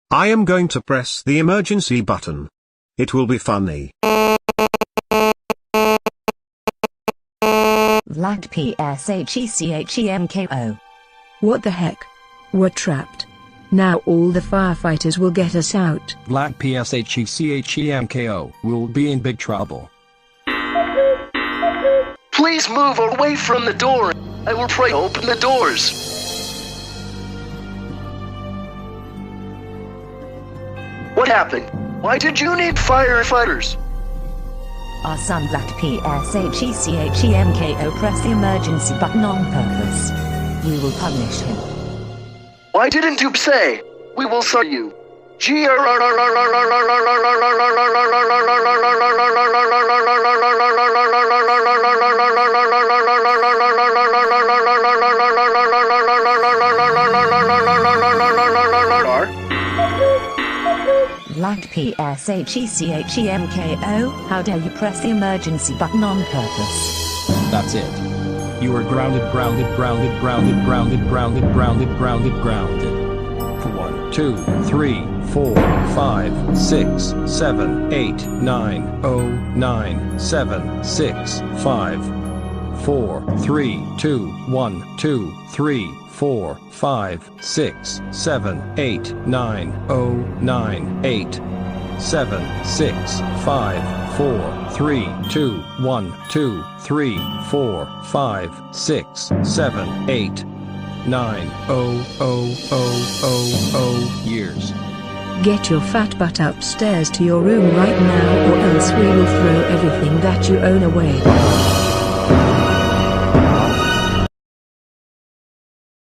I am going to press the emergency button. It will be funny. Vlad pshechenko. What the heck? We're trapped. Now all the firefighters will get us out. Vlad pshechenko. We'll be in big trouble. Please move away from the door. I will pray open the doors. What happened? Why did you need firefighters? Our son Vlad pshechenko pressed the emergency button on purpose. We will punish him. Why didn't you say? We will sue you. Vlad pshechenko, how dare you press the emergency button on purpose? That's it. You are grounded. 1, 2, 3, 4, 5, 6, 7, 8, 9, 0, 9, 7, 6, 5, 4, 3, 2, 1, 2, 3, 4, 5, 6, 7, 8, 9, 0, 9, 8, 7, 6, 5, 4, 3, 2, 1, 2, 3, 4, 5, 6, 7, 8, 9, 0, 0, 0, 0, 0 years. Get your fat butt upstairs to your room right now, or else we will throw everything that you own away.